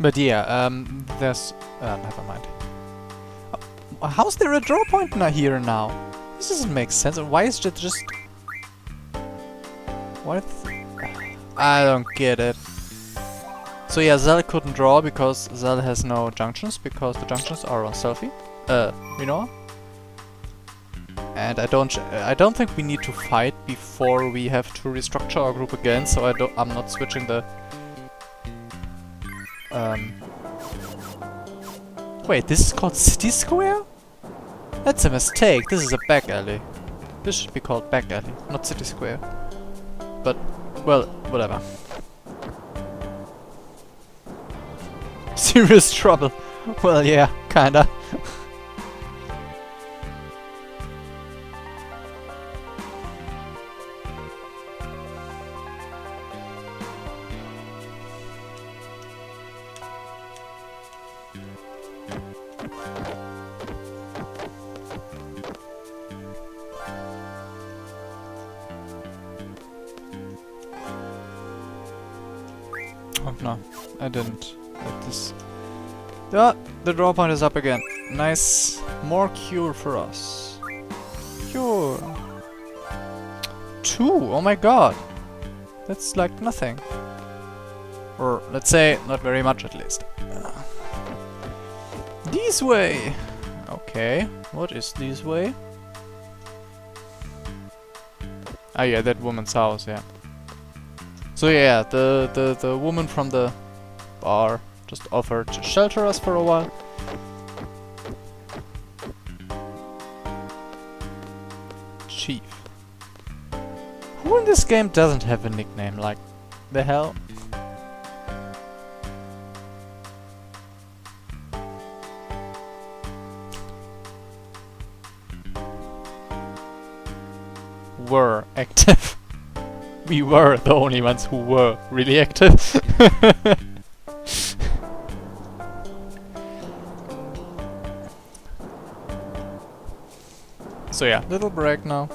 But yeah, there's... never mind. How's there a draw point here now? This doesn't make sense. Why is it just... What? I don't get it. So yeah, Zell couldn't draw because Zell has no junctions, because the junctions are on Selfie. You know? And I don't think we need to fight before we have to restructure our group again, so I'm not switching the... Wait, this is called City Square? That's a mistake, this is a back alley. This should be called back alley, not City Square. But, well, whatever. Serious trouble. Well, yeah, kinda. Oh no, I didn't let this. Ah, the draw point is up again. Nice. More cure for us. Cure. 2, oh my god. That's like nothing. Or let's say, not very much at least. This way! Okay, what is this way? Ah yeah, that woman's house, yeah. So yeah, the woman from the bar just offered to shelter us for a while. Chief. Who in this game doesn't have a nickname? Like, the hell? Were active. We were the only ones who were really active. So yeah, little break now.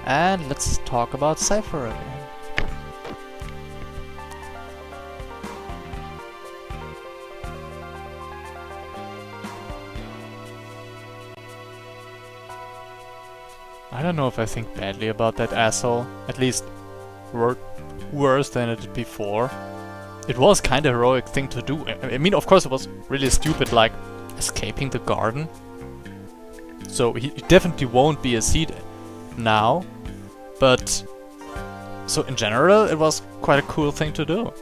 And let's talk about Cypher again. I don't know if I think badly about that asshole. At least worse than it did before. It was kind of a heroic thing to do. I mean, of course it was really stupid, like escaping the garden. So he definitely won't be a seed now. But so in general it was quite a cool thing to do.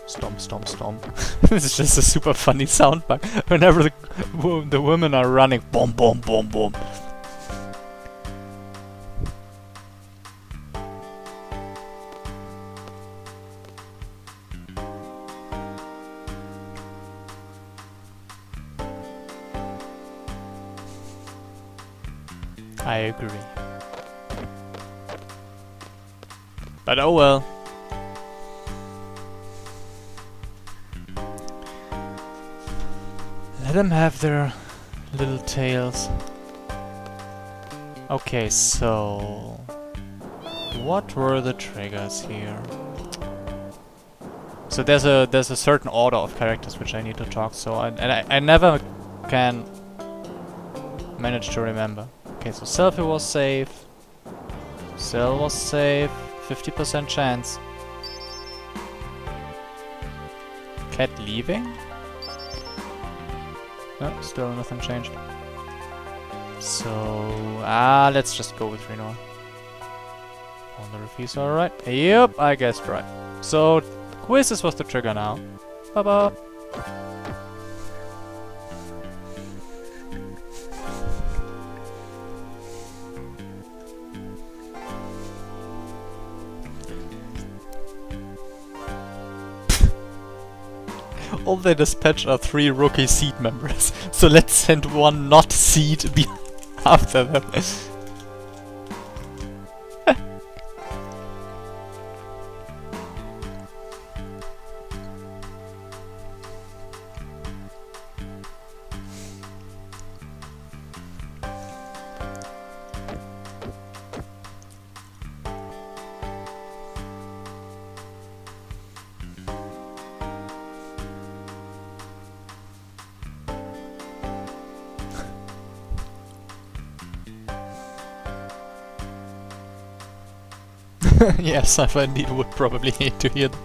Stomp, stomp, stomp. This is just a super funny sound bug. Whenever the women are running, boom, boom, boom, boom. I agree. But oh well. Let them have their little tales. Okay, so what were the triggers here? So there's a certain order of characters which I need to talk. So I never can manage to remember. Okay, so Selfie was safe. Cell was safe. 50% chance. Cat leaving? No, still nothing changed. So, let's just go with Reno. Wonder if he's alright. Yep, I guessed right. So, quizzes was the trigger now. Bye-bye. All they dispatch are 3 rookie seed members, so let's send one not seed after them. Yes, I indeed would probably hate to hear that.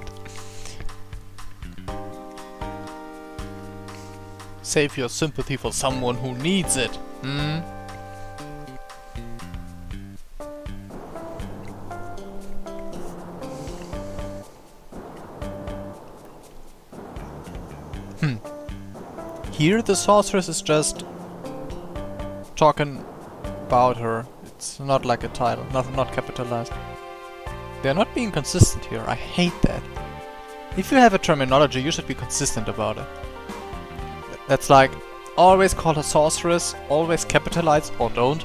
Save your sympathy for someone who needs it. Hmm? Here the sorceress is just talking about her. It's not like a title, not capitalized. They're not being consistent here. I hate that. If you have a terminology, you should be consistent about it. That's like, always call her sorceress, always capitalize or don't.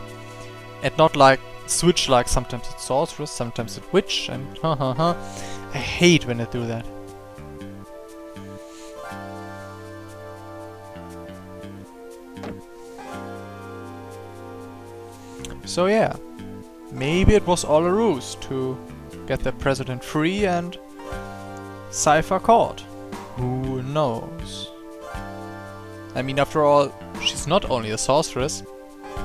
And not like, switch like sometimes it's sorceress, sometimes it's witch, and I hate when they do that. So yeah, maybe it was all a ruse to get the president free and Cypher caught. Who knows? I mean, after all, she's not only a sorceress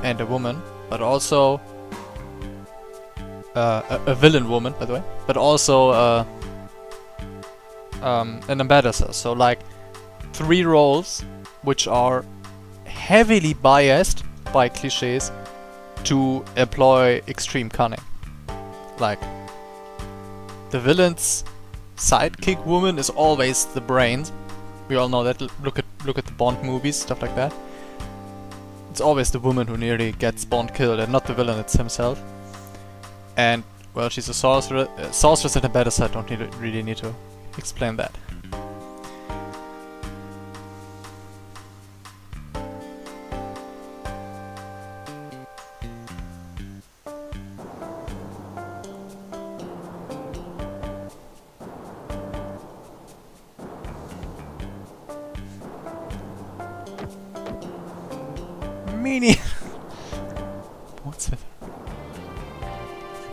and a woman, but also a villain woman, by the way, but also an ambassador. So like 3 roles which are heavily biased by cliches to employ extreme cunning. Like, the villain's sidekick woman is always the brains. We all know that. Look at the Bond movies, stuff like that. It's always the woman who nearly gets Bond killed, and not the villain it's himself. And well, she's a sorceress. Sorceress and a better side. Don't really need to explain that. Meanie. What's it?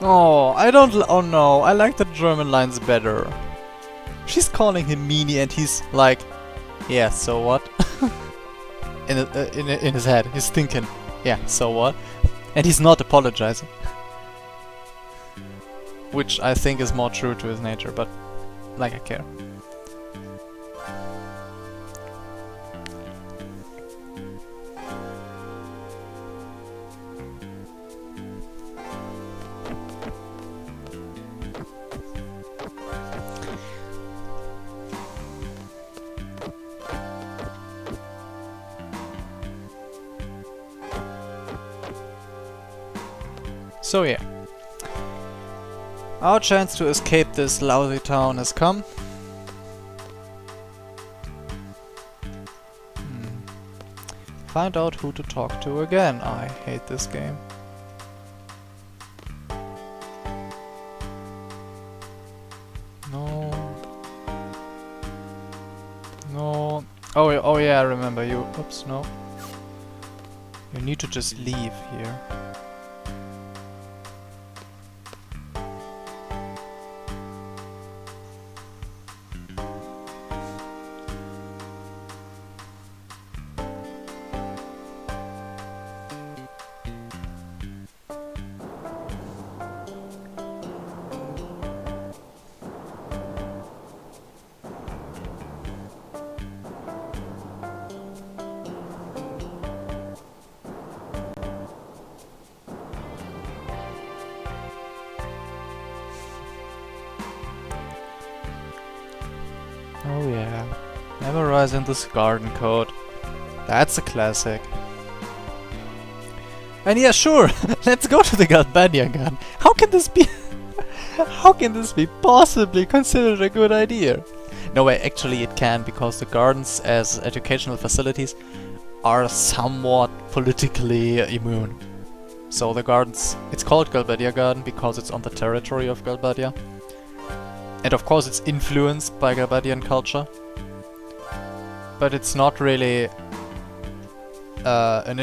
Oh, I don't. Oh no, I like the German lines better. She's calling him meanie, and he's like, "Yeah, so what?" in his head, he's thinking, "Yeah, so what?" And he's not apologizing, which I think is more true to his nature. But like, I care. So yeah, our chance to escape this lousy town has come. Find out who to talk to again. I hate this game. No. No. Oh yeah, I remember you. Oops, no. You need to just leave here. Oh yeah, memorizing this garden code. That's a classic. And yeah, sure, let's go to the Galbadia garden. How can this be? How can this be possibly considered a good idea? No way, actually it can, because the gardens as educational facilities are somewhat politically immune. So the gardens, it's called Galbadia Garden because it's on the territory of Galbadia. And of course it's influenced by Galbadian culture. But it's not really an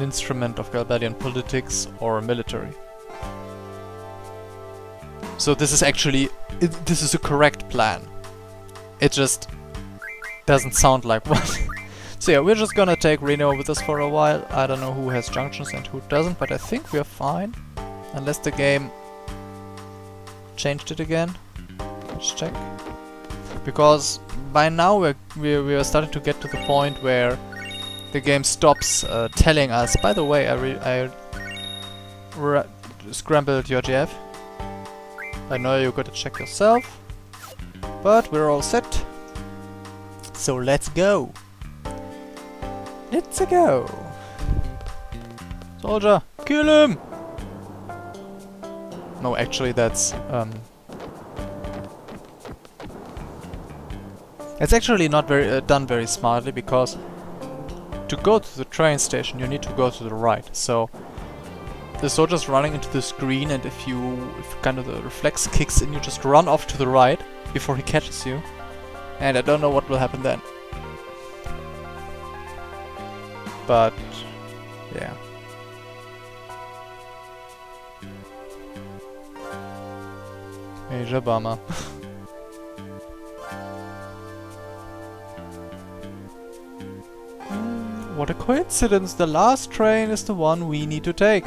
instrument of Galbadian politics or military. So this is actually, this is a correct plan. It just doesn't sound like one. So yeah, we're just gonna take Reno with us for a while. I don't know who has junctions and who doesn't, but I think we're fine. Unless the game changed it again. Let's check. Because by now we're starting to get to the point where the game stops telling us. By the way, I scrambled your GF. I know you gotta check yourself, but we're all set. So let's go. Let's go. Soldier, kill him! No, actually that's it's actually not very done very smartly, because to go to the train station you need to go to the right. So the soldier's running into the screen, and if kind of the reflex kicks in, you just run off to the right before he catches you. And I don't know what will happen then. But yeah. Major bummer. What a coincidence, the last train is the one we need to take.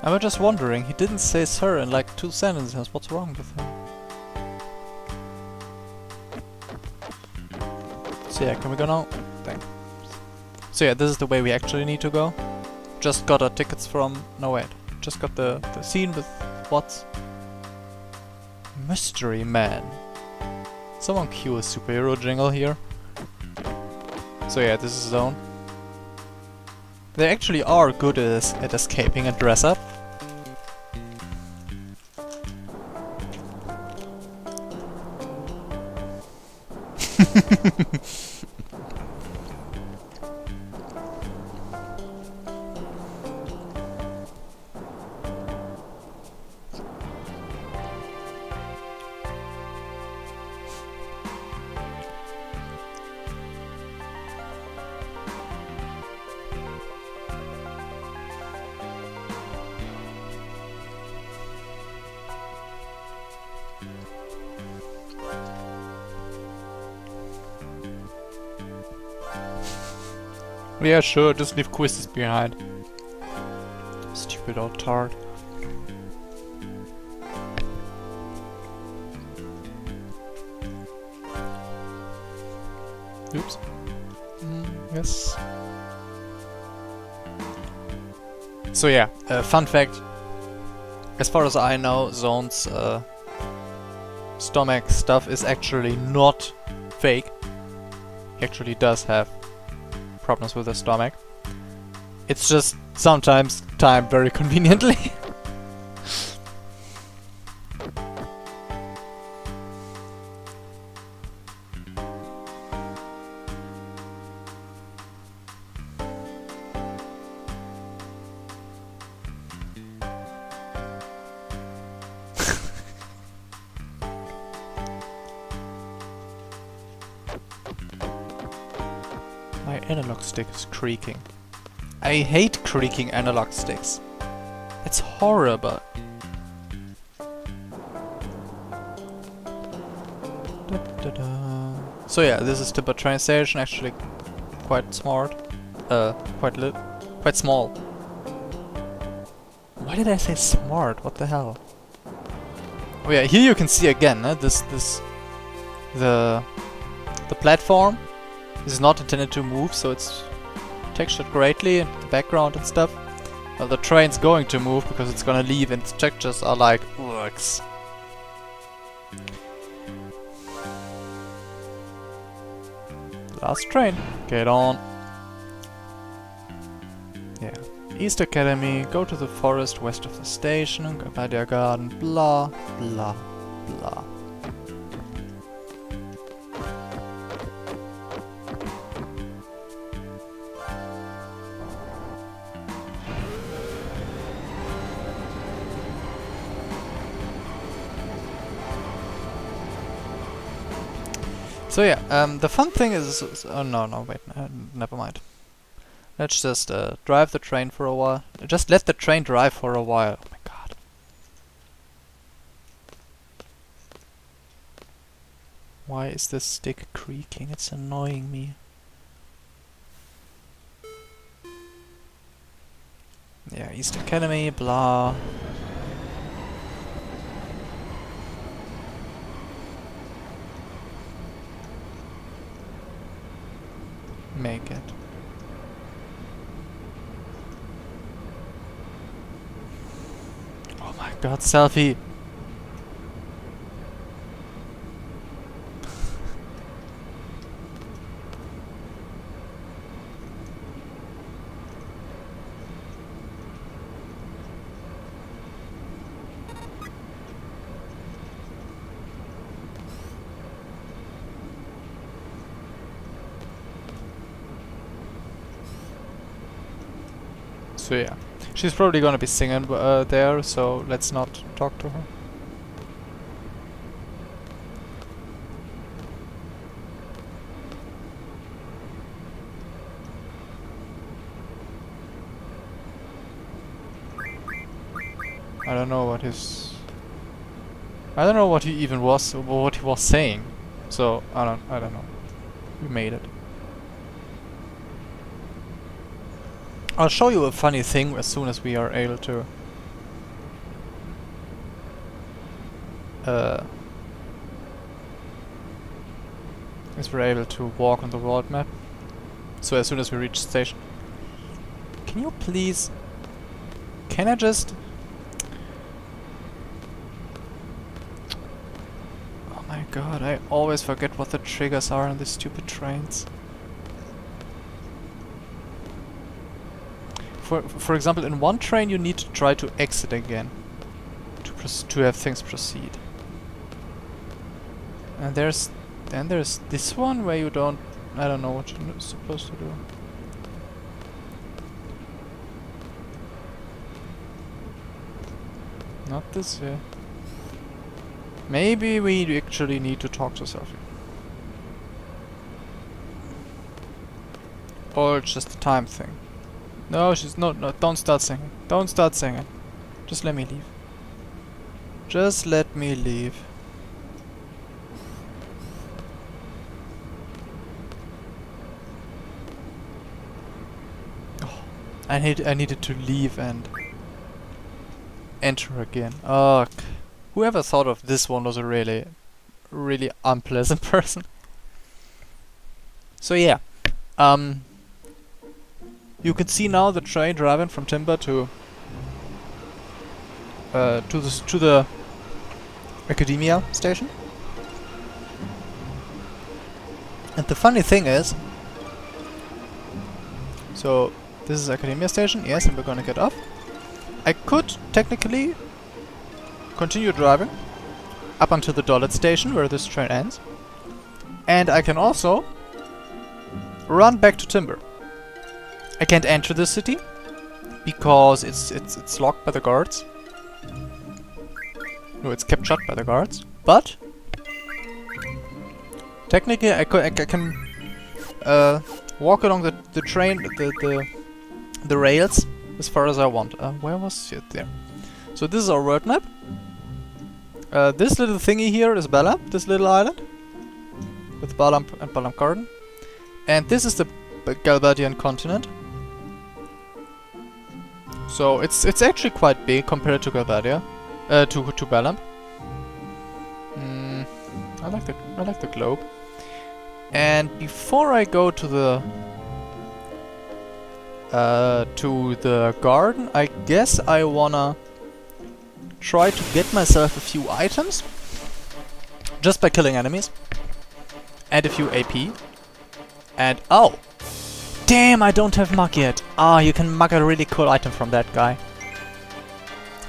I was just wondering, he didn't say sir in like 2 sentences, what's wrong with him? So yeah, can we go now? Thanks. So yeah, this is the way we actually need to go. Just got our tickets from... no wait, just got the scene with what's... Mystery Man. Someone cue a superhero jingle here. So yeah, this is zone. They actually are good at escaping and dress up. Yeah, sure, just leave quizzes behind. Stupid old tart. Oops. Yes. So yeah, fun fact. As far as I know, Zone's stomach stuff is actually not fake. He actually does have problems with his stomach. It's just sometimes timed very conveniently. My analog stick is creaking. I hate creaking analog sticks. It's horrible. So yeah, this is the train station. Actually, quite smart. Quite small. Why did I say smart? What the hell? Oh yeah, here you can see again. The platform is not intended to move, so it's textured greatly in the background and stuff. Well, the train's going to move because it's gonna leave, and its textures are like works. Last train, get on. Yeah, East Academy, go to the forest west of the station, go by their garden, blah, blah, blah. So yeah, the fun thing is... oh no, wait, never mind. Let's just drive the train for a while. Just let the train drive for a while. Oh my god. Why is this stick creaking? It's annoying me. Yeah, East Academy, blah. Make it. Oh my god, selfie! So yeah, she's probably gonna be singing there, so let's not talk to her. I don't know what his... I don't know what he even was, what he was saying. So I don't know. We made it. I'll show you a funny thing as soon as we are able to as we're able to walk on the world map. So as soon as we reach the station. Can you please... can I just... oh my god, I always forget what the triggers are on these stupid trains. For example, in one train you need to try to exit again to have things proceed. And then there's this one where you don't... I don't know what you're supposed to do. Not this here. Maybe we actually need to talk to Sophie. Or it's just a time thing. No, she's no, don't start singing. Don't start singing. Just let me leave. Just let me leave. Oh, I needed to leave and enter again. Oh, whoever thought of this one was a really unpleasant person. So yeah, you can see now the train driving from Timber to the Academia station. And the funny thing is, so this is Academia station, yes, and we're gonna get off. I could technically continue driving up until the Dollet station where this train ends, and I can also run back to Timber. I can't enter the city because it's locked by the guards. No, it's kept shut by the guards. But technically, I can walk along the train, the rails as far as I want. Where was it? There. So this is our world map. This little thingy here is Bella, this little island with Balam and Balam Garden, and this is the Galbadian continent. So it's actually quite big compared to Galbadia, to Balam. I like the globe. And before I go to the garden, I guess I wanna try to get myself a few items just by killing enemies and a few AP. And oh! Damn, I don't have mug yet. Ah, you can mug a really cool item from that guy.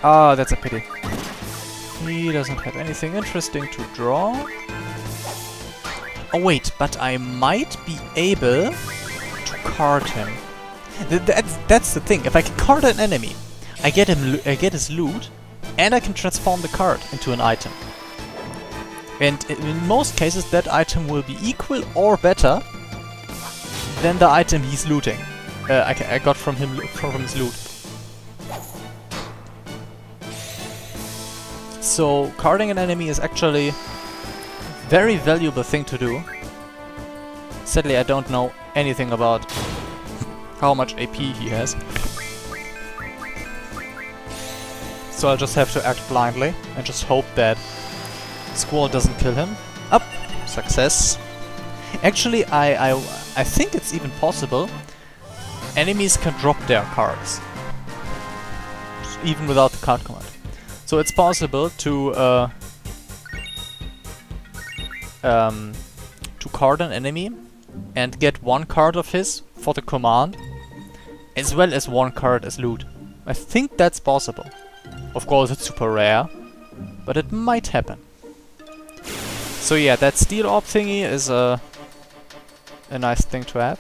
Ah, that's a pity. He doesn't have anything interesting to draw. Oh wait, but I might be able to card him. That's the thing. If I can card an enemy, I get his loot, and I can transform the card into an item. And in most cases that item will be equal or better than the item he's looting. I got from his loot. So carding an enemy is actually a very valuable thing to do. Sadly, I don't know anything about how much AP he has. So I'll just have to act blindly and just hope that Squall doesn't kill him. Up! Success. Actually, I think it's even possible enemies can drop their cards. Even without the card command. So it's possible to card an enemy and get one card of his for the command, as well as one card as loot. I think that's possible. Of course it's super rare, but it might happen. So yeah, that steel orb thingy is a nice thing to have.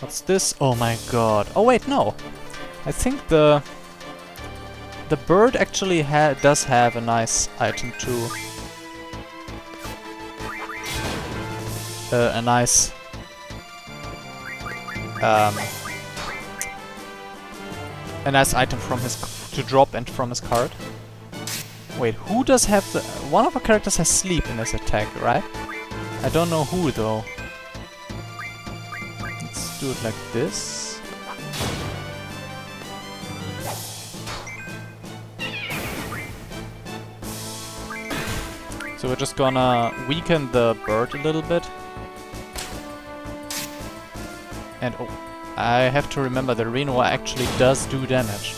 What's this? Oh my god. Oh wait, no. I think the bird actually does have a nice item too. A nice item from his to drop and from his card. Wait, who does have the... One of the characters has sleep in his attack, right? I don't know who though. Let's do it like this. So we're just gonna weaken the bird a little bit. And oh, I have to remember that Reno actually does do damage.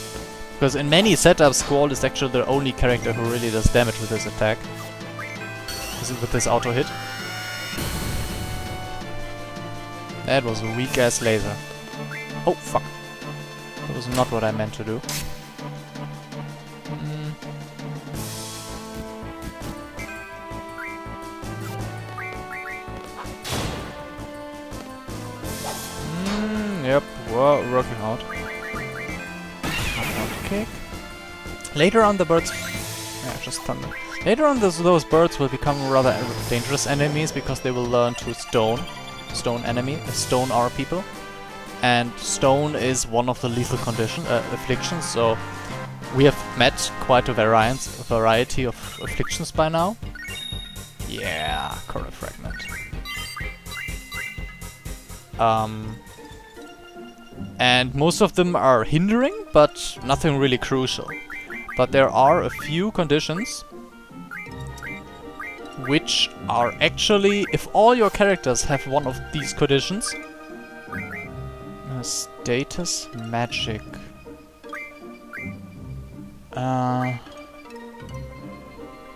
Because in many setups, Squall is actually the only character who really does damage with his attack. With this auto hit. That was a weak ass laser. Oh fuck. That was not what I meant to do. Yep, we're working out. Kick. Later on the birds... Yeah, just thunder. Later on those birds will become rather dangerous enemies because they will learn to stone our people. And stone is one of the lethal afflictions, so we have met quite a variety of afflictions by now. Yeah, Coral Fragment. And most of them are hindering, but nothing really crucial. But there are a few conditions which are actually, if all your characters have one of these conditions... status magic.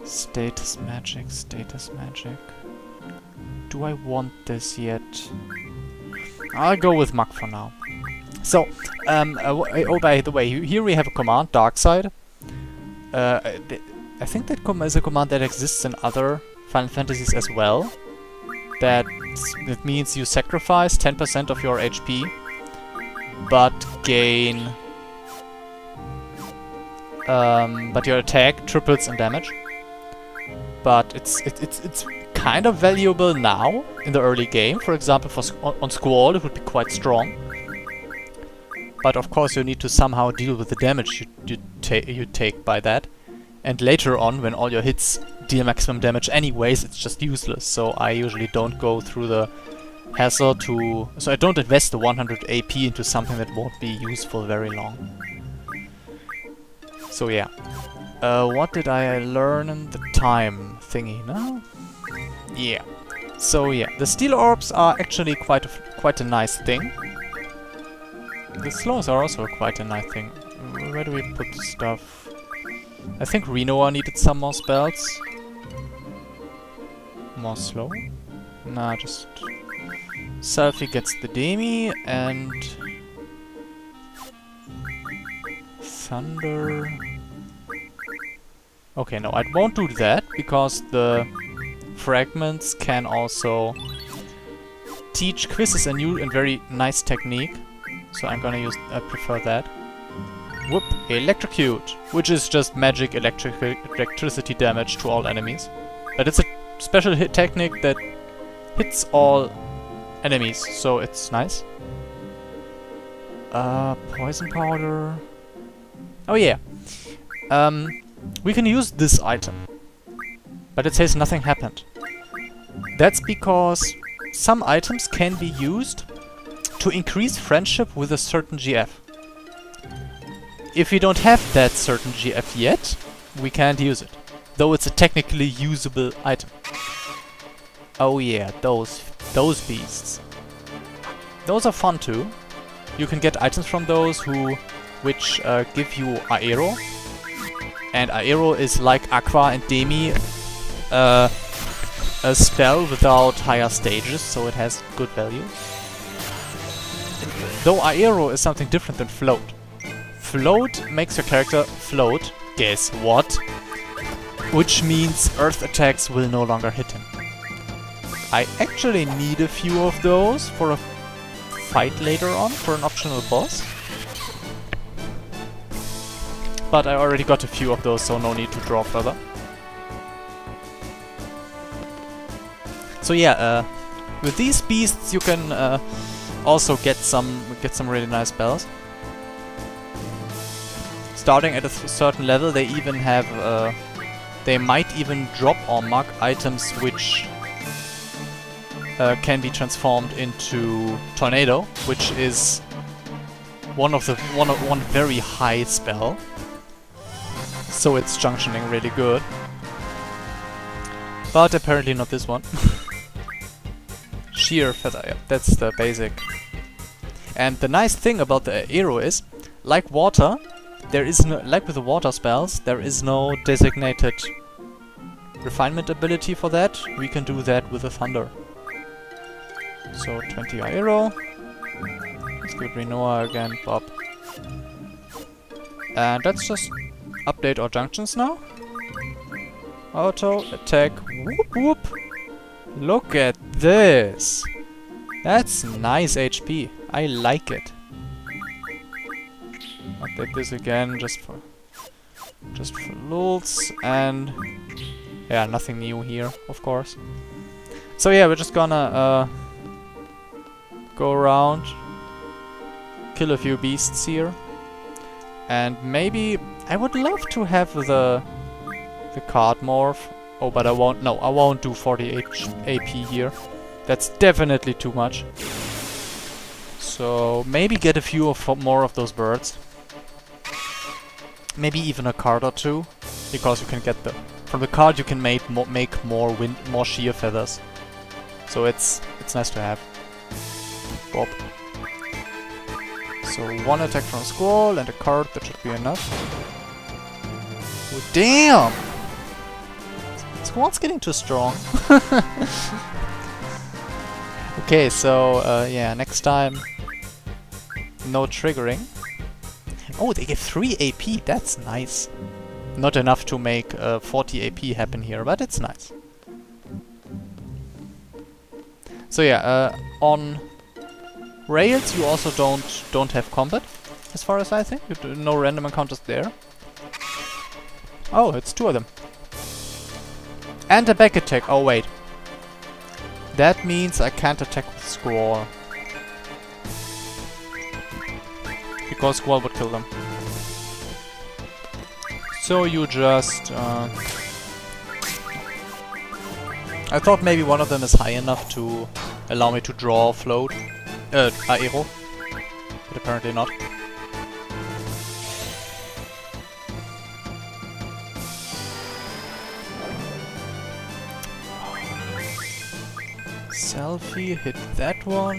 Status magic. Do I want this yet? I'll go with Mug for now. So, oh, by the way, here we have a command, Dark Side. I think that is a command that exists in other Final Fantasies as well. That means you sacrifice 10% of your HP, but gain... but your attack triples in damage. But it's kind of valuable now, in the early game. For example, on Squall it would be quite strong. But of course you need to somehow deal with the damage you take by that. And later on, when all your hits deal maximum damage anyways, it's just useless. So I usually don't go through the hassle to... So I don't invest the 100 AP into something that won't be useful very long. So yeah. What did I learn in the time thingy, no? Yeah. So yeah, the steel orbs are actually quite a nice thing. The slows are also quite a nice thing. Where do we put the stuff? I think Renoa needed some more spells. More slow? Nah, just... Selfie gets the Demi and... Thunder... Okay, no, I won't do that, because the fragments can also teach quizzes a new and very nice technique. So I'm gonna use... I prefer that. Whoop, electrocute, which is just magic electricity damage to all enemies. But it's a special hit technique that hits all enemies, so it's nice. Poison powder. Oh yeah. We can use this item. But it says nothing happened. That's because some items can be used to increase friendship with a certain GF. If we don't have that certain GF yet, we can't use it. Though it's a technically usable item. Oh yeah, those beasts. Those are fun too. You can get items from those which give you Aero. And Aero is like Aqua and Demi, a spell without higher stages, so it has good value. Though Aero is something different than Float. Float makes your character float, guess what? Which means earth attacks will no longer hit him. I actually need a few of those for a fight later on, for an optional boss. But I already got a few of those, so no need to draw further. So yeah, with these beasts you can also get some really nice spells. Starting at a certain level, they even have they might even drop or mark items which can be transformed into Tornado, which is one very high spell. So it's junctioning really good. But apparently not this one. Sheer Feather, yeah, that's the basic. And the nice thing about the Aero is, like water, there is no, like with the water spells, there is no designated refinement ability for that. We can do that with the Thunder. So 20 Aero. Let's give Renoa again, Bob. And let's just update our junctions now. Auto, attack, whoop whoop. Look at this. That's nice HP. I like it. Update this again just for lulz, and yeah, nothing new here, of course. So yeah, we're just gonna go around, kill a few beasts here, and maybe I would love to have the card morph. Oh, but I won't. No, I won't do 40 AP here. That's definitely too much. So maybe get a few more of those birds. Maybe even a card or two, because you can get from the card you can make more sheer feathers. So it's nice to have. Bob. So one attack from Squall and a card, that should be enough. Oh, damn! Squall's getting too strong. Okay, so yeah, next time no triggering. Oh, they give 3 AP, that's nice. Not enough to make 40 AP happen here, but it's nice. So yeah, on rails you also don't have combat, as far as I think. No random encounters there. Oh, it's 2 of them. And a back attack. Oh wait. That means I can't attack with Squall. Because Squall would kill them. So you just... I thought maybe one of them is high enough to allow me to draw Float. Aero. But apparently not. Selfie, hit that one.